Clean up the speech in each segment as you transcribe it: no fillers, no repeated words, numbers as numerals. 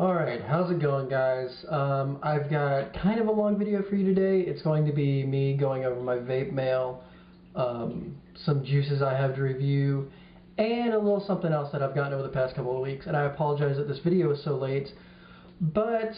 Alright, how's it going, guys? I've got kind of a long video for you today. It's going to be me going over my vape mail, some juices I have to review, and a little something else that I've gotten over the past couple of weeks. And I apologize that this video is so late, but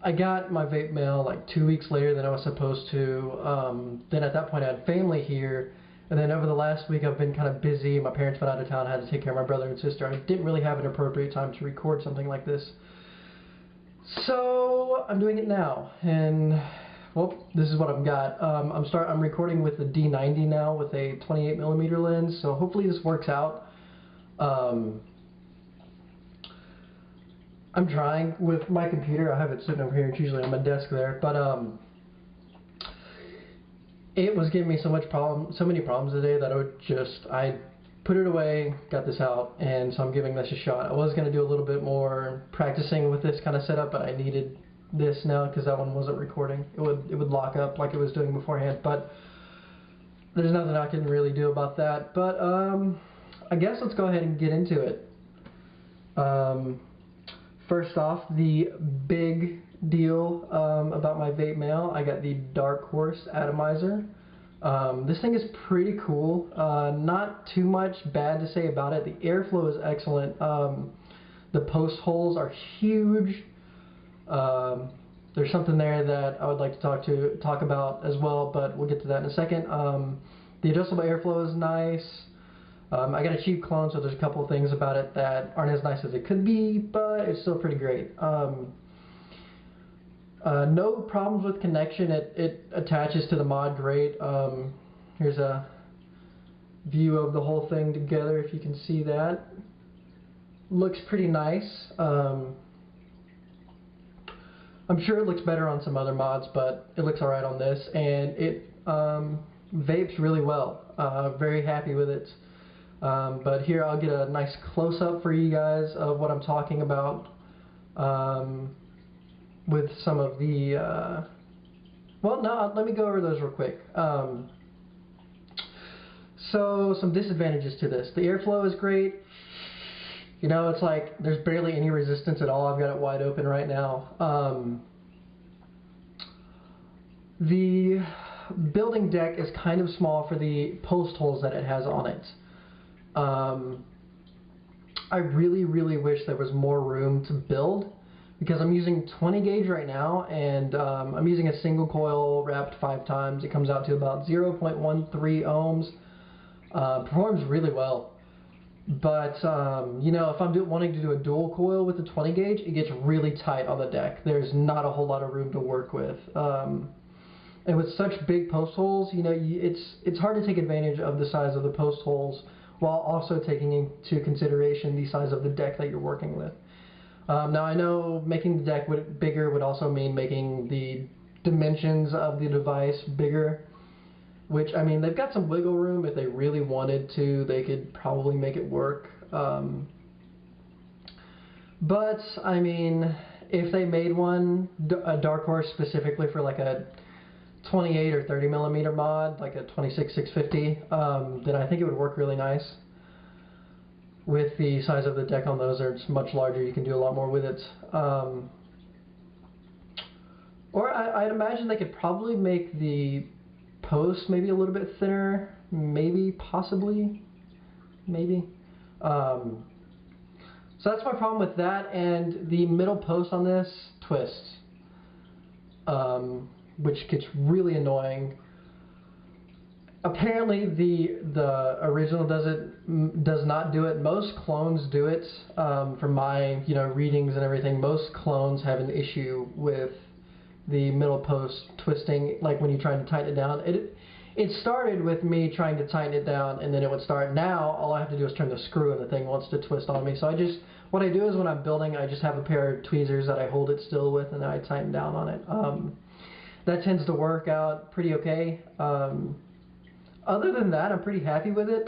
I got my vape mail like 2 weeks later than I was supposed to. Then at that point I had family here, and then over the last week I've been kind of busy. My parents went out of town, I had to take care of my brother and sister. I didn't really have an appropriate time to record something like this. So I'm doing it now, and well, this is what I've got. I'm recording with the D90 now with a 28mm lens, so hopefully this works out. I'm trying with my computer. I have it sitting over here. It's usually on my desk there, but it was giving me so many problems today that I put it away, got this out, and so I'm giving this a shot. I was going to do a little bit more practicing with this kind of setup, but I needed this now because that one wasn't recording. It would lock up like it was doing beforehand, but there's nothing I can really do about that. But I guess let's go ahead and get into it. First off, the big deal about my vape mail, I got the Darkhorse atomizer. This thing is pretty cool. Not too much bad to say about it. The airflow is excellent. The post holes are huge. There's something there that I would like to talk about as well, but we'll get to that in a second. The adjustable airflow is nice. I got a cheap clone, so there's a couple of things about it that aren't as nice as it could be, but it's still pretty great. No problems with connection. It attaches to the mod great. Here's a view of the whole thing together if you can see that. Looks pretty nice. I'm sure it looks better on some other mods, but it looks alright on this, and it vapes really well. Very happy with it. But here I'll get a nice close-up for you guys of what I'm talking about. With some of the, well, no, let me go over those real quick. So, some disadvantages to this. The airflow is great. You know, it's like there's barely any resistance at all. I've got it wide open right now. The building deck is kind of small for the post holes that it has on it. I really wish there was more room to build, because I'm using 20 gauge right now, and I'm using a single coil wrapped 5 times. It comes out to about 0.13 ohms. Performs really well. But, you know, if I'm wanting to do a dual coil with the 20 gauge, it gets really tight on the deck. There's not a whole lot of room to work with. And with such big post holes, you know, it's hard to take advantage of the size of the post holes while also taking into consideration the size of the deck that you're working with. Now I know making the deck bigger would also mean making the dimensions of the device bigger, which, I mean, they've got some wiggle room. If they really wanted to, they could probably make it work. But, I mean, if they made one, a Darkhorse specifically for like a 28 or 30mm mod, like a 26-650, then I think it would work really nice. With the size of the deck on those, it's much larger. You can do a lot more with it. Or I'd imagine they could probably make the post maybe a little bit thinner. Maybe, possibly, maybe. So that's my problem with that. And the middle post on this twists, which gets really annoying. Apparently the original does not do it. Most clones do it. From my readings and everything, most clones have an issue with the middle post twisting, like when you're trying to tighten it down. It started with me trying to tighten it down, and then it would start. Now all I have to do is turn the screw and the thing wants to twist on me. So what I do is when I'm building, I just have a pair of tweezers that I hold it still with, and then I tighten down on it. That tends to work out pretty okay. Other than that, I'm pretty happy with it.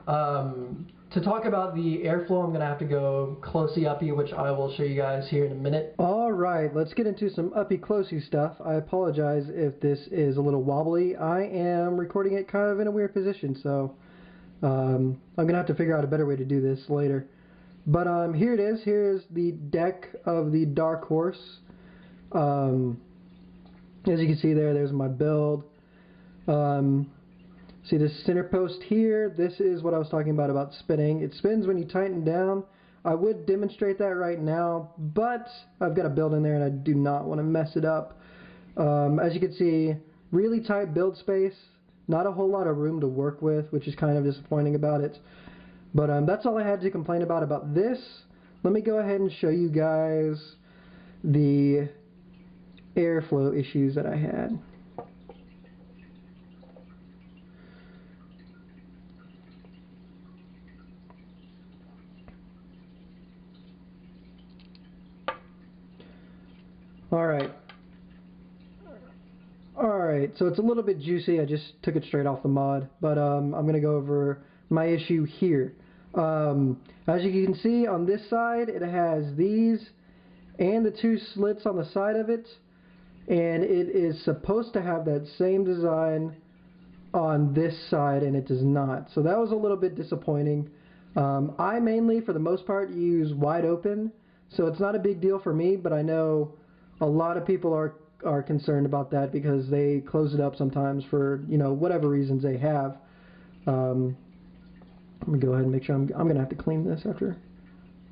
To talk about the airflow, I'm going to have to go closey-uppy, which I will show you guys here in a minute. Alright, let's get into some uppy-closey stuff. I apologize if this is a little wobbly. I am recording it kind of in a weird position, so I'm going to have to figure out a better way to do this later. But here it is. Here is the deck of the Darkhorse. As you can see there's my build. See this center post here? This is what I was talking about spinning. It spins when you tighten down. I would demonstrate that right now, but I've got a build in there and I do not want to mess it up. As you can see, really tight build space. Not a whole lot of room to work with, which is kind of disappointing about it. But that's all I had to complain about this. Let me go ahead and show you guys the airflow issues that I had. Alright, so it's a little bit juicy. I just took it straight off the mod, but I'm going to go over my issue here. As you can see on this side, it has these and the two slits on the side of it, and it is supposed to have that same design on this side, and it does not. So that was a little bit disappointing. I mainly, for the most part, use wide open, so it's not a big deal for me, but I know a lot of people are concerned about that because they close it up sometimes for, you know, whatever reasons they have. Let me go ahead and make sure I'm going to have to clean this after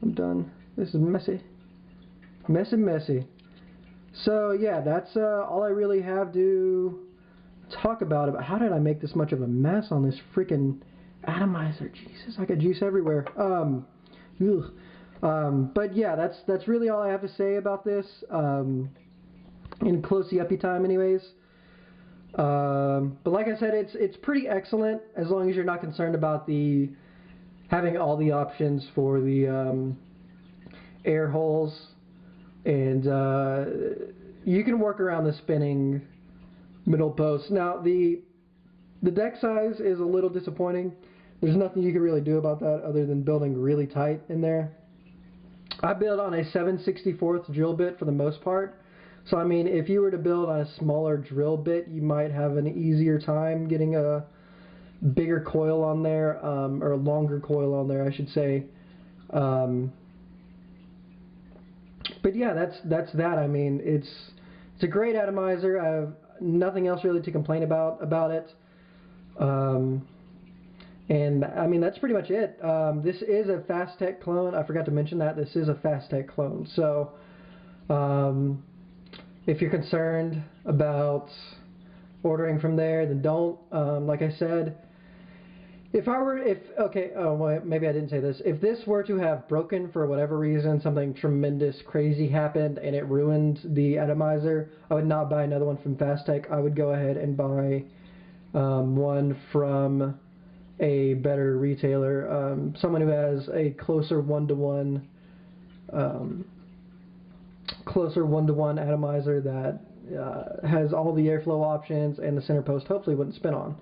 I'm done. This is messy. Messy. So yeah, that's all I really have to talk about. How did I make this much of a mess on this freaking atomizer? Jesus, I got juice everywhere. But yeah, that's really all I have to say about this. In closey-uppy time anyways. But like I said, it's pretty excellent as long as you're not concerned about having all the options for the air holes, and you can work around the spinning middle post. Now the deck size is a little disappointing. There's nothing you can really do about that other than building really tight in there. I build on a 7/64 drill bit for the most part. So I mean, if you were to build on a smaller drill bit, you might have an easier time getting a bigger coil on there, or a longer coil on there, I should say. But yeah, that's that. I mean, it's a great atomizer. I have nothing else really to complain about it. And I mean, that's pretty much it. This is a Fastech clone. I forgot to mention that this is a Fastech clone. So if you're concerned about ordering from there, then don't. Like I said, well, maybe I didn't say this. If this were to have broken for whatever reason, something tremendous, crazy happened, and it ruined the atomizer, I would not buy another one from Fastech. I would go ahead and buy one from a better retailer, someone who has a closer one-to-one atomizer that has all the airflow options and the center post hopefully wouldn't spin on.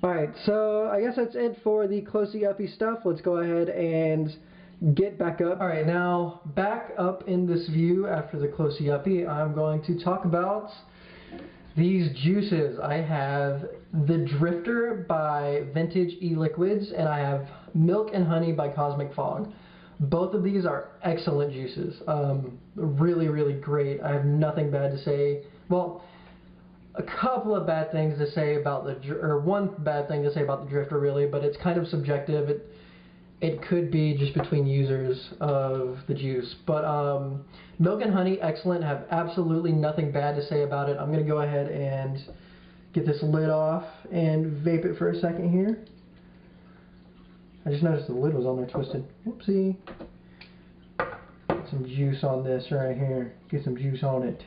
Alright, so I guess that's it for the closey-uppy stuff. Let's go ahead and get back up. Alright, now back up in this view after the closey-uppy, I'm going to talk about these juices. I have the Drifter by Vintage E-Liquids, and I have Milk and Honey by Cosmic Fog. Both of these are excellent juices. Really, really great. I have nothing bad to say. Well, a couple of bad things to say about one bad thing to say about the Drifter, really, but it's kind of subjective. It could be just between users of the juice. But Milk and Honey, excellent. Have absolutely nothing bad to say about it. I'm going to go ahead and get this lid off and vape it for a second here. I just noticed the lid was on there twisted. Whoopsie. Get some juice on this right here. Get some juice on it.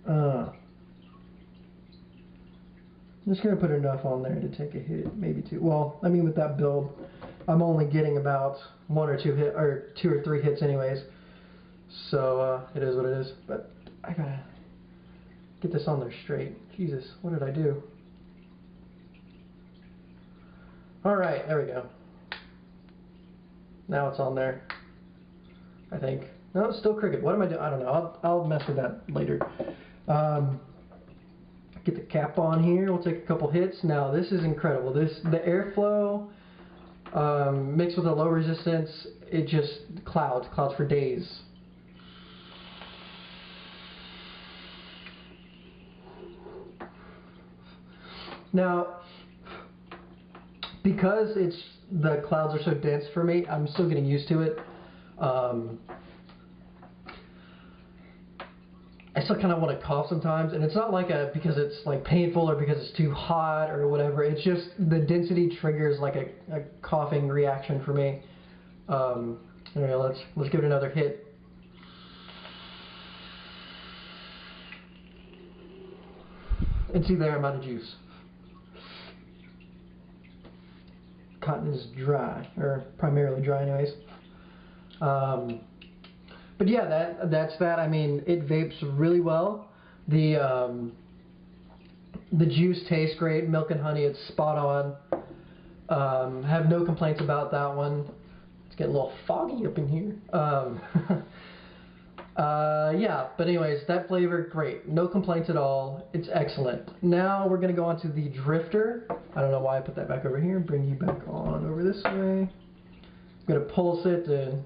I'm just going to put enough on there to take a hit, maybe two. Well, I mean, with that build, I'm only getting about one or two or three hits anyways. So it is what it is. But I gotta get this on there straight. Jesus, what did I do? Alright, there we go. Now it's on there, I think. No, it's still crooked. What am I doing? I don't know. I'll mess with that later. Get the cap on here. We'll take a couple hits. Now this is incredible. The airflow Mixed with a low resistance, it just clouds for days. Now, because the clouds are so dense for me, I'm still getting used to it. I still kind of want to cough sometimes, and it's not like because it's like painful or because it's too hot or whatever. It's just the density triggers like a coughing reaction for me. Anyway, let's give it another hit. And see there, I'm out of juice. Cotton is dry, or primarily dry anyways. But yeah, that's that. I mean, it vapes really well. The juice tastes great. Milk and honey, it's spot on. Have no complaints about that one. It's getting a little foggy up in here. Yeah, but anyways, that flavor, great. No complaints at all. It's excellent. Now we're going to go on to the Drifter. I don't know why I put that back over here. Bring you back on over this way. I'm going to pulse it and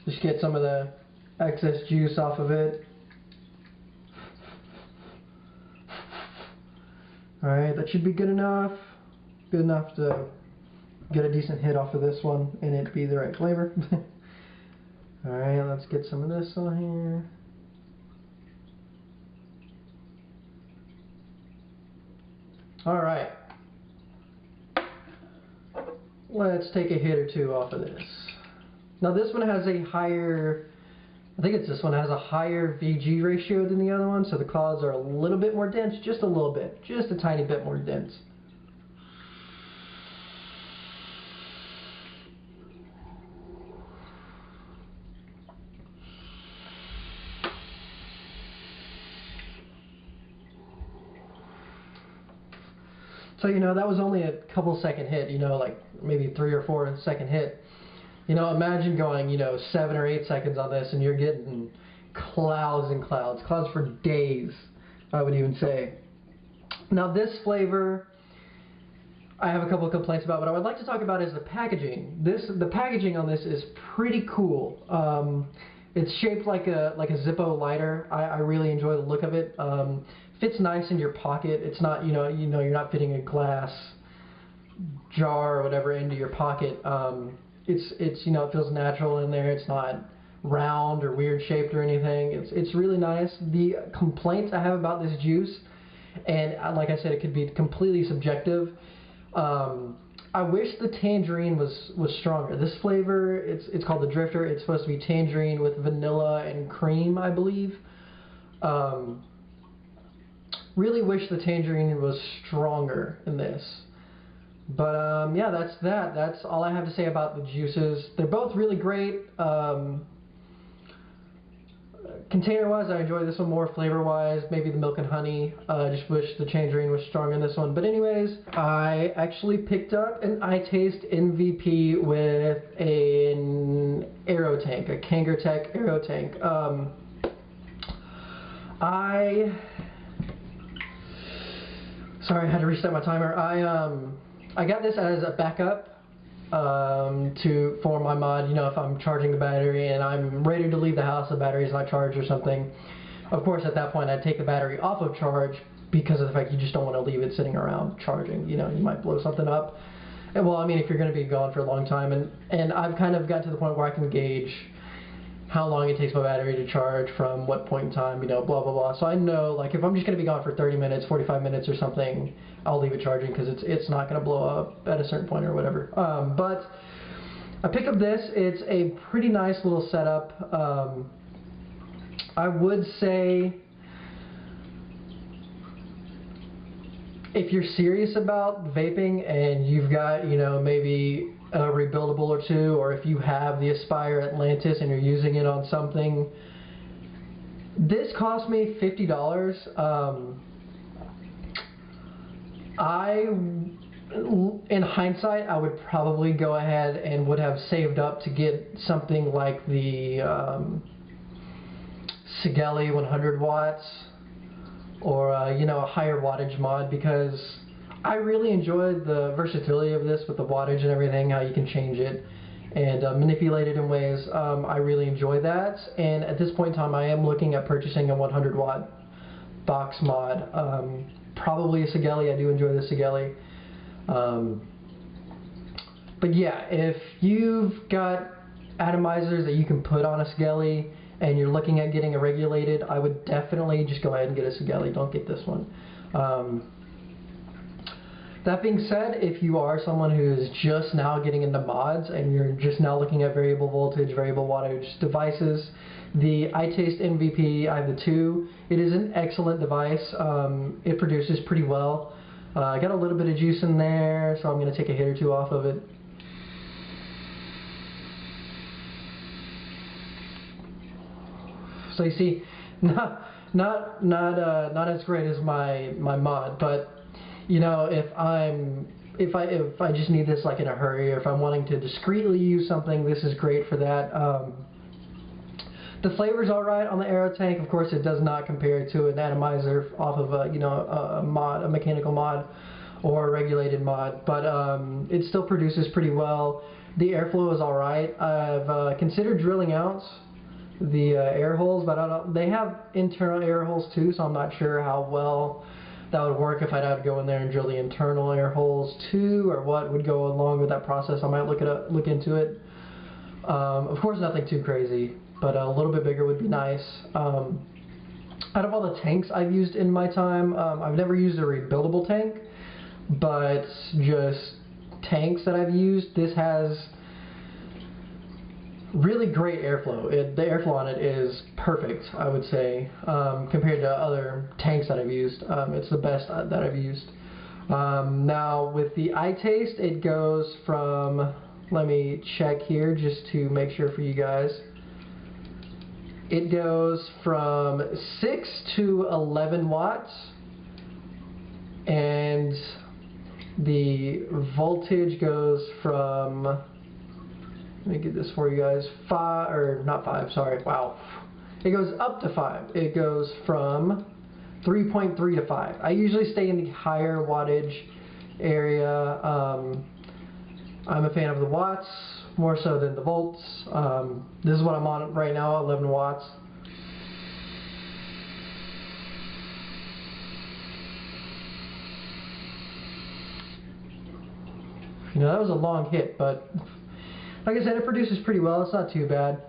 just get some of the excess juice off of it. Alright, that should be good enough. Good enough to get a decent hit off of this one and it be the right flavor. Alright, let's get some of this on here. Alright. Let's take a hit or two off of this. Now this one has a higher, I think it's this one has a higher VG ratio than the other one, so the clouds are a little bit more dense, just a little bit, just a tiny bit more dense. So, you know, that was only a couple second hit, you know, like maybe 3 or 4 second hit. You know, imagine going, you know, 7 or 8 seconds on this and you're getting clouds and clouds for days, I would even say. Now this flavor, I have a couple of complaints about. What I would like to talk about is the packaging. The packaging on this is pretty cool. It's shaped like a Zippo lighter. I really enjoy the look of it. Fits nice in your pocket. It's not, you know, you're not fitting a glass jar or whatever into your pocket. It's you know, it feels natural in there. It's not round or weird shaped or anything. It's really nice. The complaints I have about this juice, and like I said, it could be completely subjective. I wish the tangerine was stronger. This flavor, it's called the Drifter. It's supposed to be tangerine with vanilla and cream, I believe. Really wish the tangerine was stronger in this. But yeah, that's that. That's all I have to say about the juices. They're both really great. Container-wise, I enjoy this one more. Flavor-wise, maybe the milk and honey. I just wish the tangerine was stronger in this one. But anyways, I actually picked up an iTaste MVP with an Aerotank, a Kangertech Aerotank. Sorry, I had to reset my timer. I got this as a backup for my mod. You know, if I'm charging the battery and I'm ready to leave the house, the battery's not charged or something. Of course, at that point, I'd take the battery off of charge because of the fact you just don't want to leave it sitting around charging. You know, you might blow something up. And well, I mean, if you're going to be gone for a long time, and I've kind of got to the point where I can gauge how long it takes my battery to charge from what point in time, you know, blah, blah, blah. So I know, like, if I'm just going to be gone for 30 minutes, 45 minutes or something, I'll leave it charging because it's not going to blow up at a certain point or whatever. But I picked up this. It's a pretty nice little setup. I would say if you're serious about vaping and you've got, you know, maybe a rebuildable or two, or if you have the Aspire Atlantis and you're using it on something, this cost me $50. In hindsight, I would probably go ahead and would have saved up to get something like the Sigeli 100 watts or you know, a higher wattage mod, because I really enjoyed the versatility of this with the wattage and everything, how you can change it and manipulate it in ways. I really enjoy that, and at this point in time I am looking at purchasing a 100 watt box mod. Probably a Sigeli. I do enjoy the Sigeli. But yeah, if you've got atomizers that you can put on a Sigeli and you're looking at getting a regulated, I would definitely just go ahead and get a Sigeli. Don't get this one. That being said, if you are someone who is just now getting into mods and you're just now looking at variable voltage, variable wattage devices, the iTaste MVP, I have the 2. It is an excellent device. It produces pretty well. I got a little bit of juice in there, so I'm going to take a hit or two off of it. So you see, not as great as my mod, but you know, if I just need this like in a hurry, or if I'm wanting to discreetly use something, this is great for that. The flavor's alright on the Aerotank. Of course, it does not compare to an atomizer off of a, you know, a mechanical mod or a regulated mod, but it still produces pretty well. The airflow is alright. I've considered drilling out the air holes, but I don't. They have internal air holes too, so I'm not sure how well that would work if I'd have to go in there and drill the internal air holes too, or what would go along with that process. I might look into it. Of course, nothing too crazy, but a little bit bigger would be nice. Out of all the tanks I've used in my time, I've never used a rebuildable tank, but just tanks that I've used, this has really great airflow. The airflow on it is perfect, I would say, compared to other tanks that I've used. It's the best that I've used. Now with the iTaste, it goes from, let me check here just to make sure for you guys. It goes from 6 to 11 watts, and the voltage goes from, let me get this for you guys, 5, or not 5, sorry, wow. It goes up to 5. It goes from 3.3 to 5. I usually stay in the higher wattage area. I'm a fan of the watts, more so than the volts. This is what I'm on right now, 11 watts. You know, that was a long hit, but like I said, it produces pretty well. It's not too bad.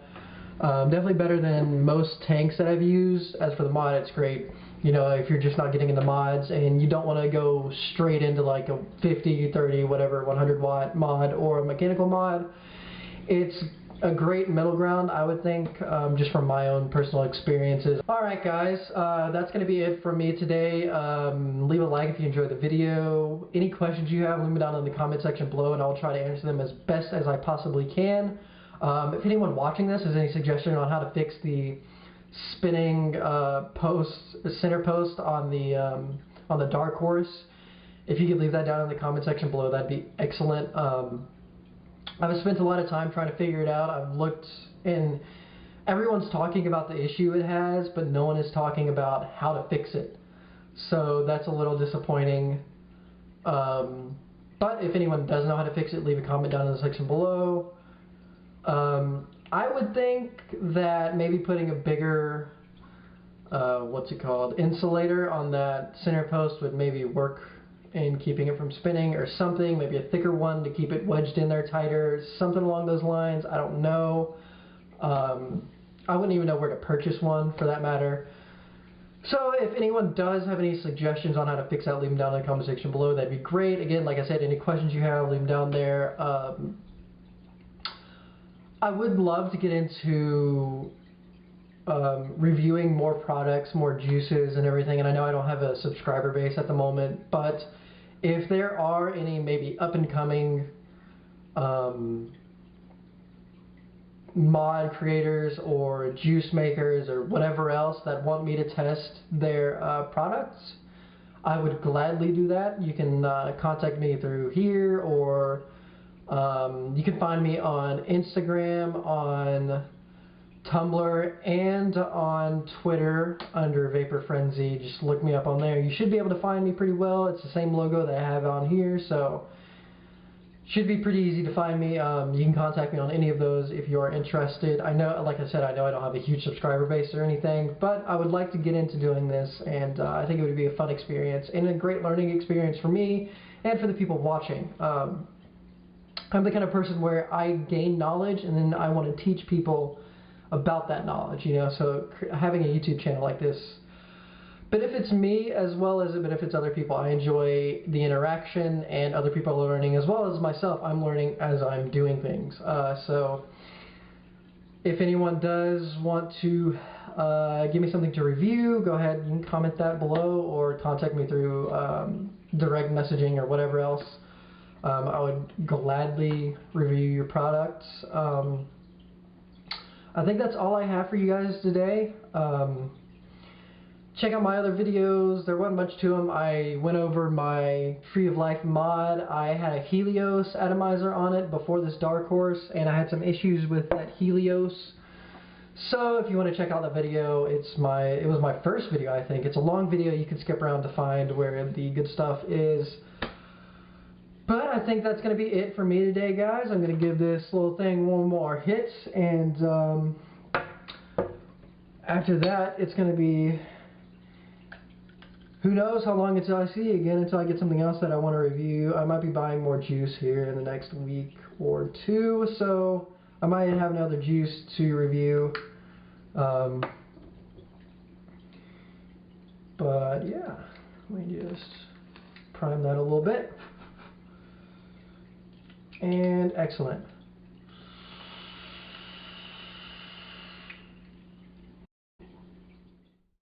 Definitely better than most tanks that I've used. As for the mod, it's great. You know, if you're just not getting into mods and you don't want to go straight into like a 50, 30, whatever, 100 watt mod or a mechanical mod, it's a great middle ground, I would think, just from my own personal experiences. Alright guys, that's going to be it from me today. Leave a like if you enjoyed the video. Any questions you have, leave them down in the comment section below and I'll try to answer them as best as I possibly can. If anyone watching this has any suggestion on how to fix the spinning center post on the Darkhorse, if you could leave that down in the comment section below, that'd be excellent. I've spent a lot of time trying to figure it out. I've looked, and everyone's talking about the issue it has, but no one is talking about how to fix it. So that's a little disappointing. But if anyone does know how to fix it, leave a comment down in the section below. I would think that maybe putting a bigger, insulator on that center post would maybe work in keeping it from spinning or something. Maybe a thicker one to keep it wedged in there tighter, something along those lines. I don't know. I wouldn't even know where to purchase one for that matter. So if anyone does have any suggestions on how to fix that, leave them down in the comment section below. That'd be great. Again, like I said, any questions you have, leave them down there. I would love to get into reviewing more products, more juices and everything, and I know I don't have a subscriber base at the moment, but if there are any maybe up-and-coming mod creators or juice makers or whatever else that want me to test their products, I would gladly do that. You can contact me through here, or you can find me on Instagram, on Tumblr, and on Twitter under Vapor Frenzy. Just look me up on there. You should be able to find me pretty well. It's the same logo that I have on here, so should be pretty easy to find me. You can contact me on any of those if you are interested. I know, like I said, I know I don't have a huge subscriber base or anything, but I would like to get into doing this, and I think it would be a fun experience and a great learning experience for me and for the people watching. I'm the kind of person where I gain knowledge and then I want to teach people about that knowledge, you know, so having a YouTube channel like this benefits me as well as it benefits other people. I enjoy the interaction, and other people are learning as well as myself. I'm learning as I'm doing things. So if anyone does want to give me something to review, go ahead and comment that below or contact me through direct messaging or whatever else. I would gladly review your products. I think that's all I have for you guys today. Check out my other videos. There wasn't much to them. I went over my Tree of Life mod. I had a Helios atomizer on it before this Darkhorse, and I had some issues with that Helios. So if you want to check out that video, it was my first video, I think. It's a long video. You can skip around to find where the good stuff is. But I think that's going to be it for me today, guys. I'm going to give this little thing one more hit, and after that, it's going to be, who knows how long until I see you again, until I get something else that I want to review. I might be buying more juice here in the next week or two, so I might have another juice to review. But yeah, let me just prime that a little bit. And excellent.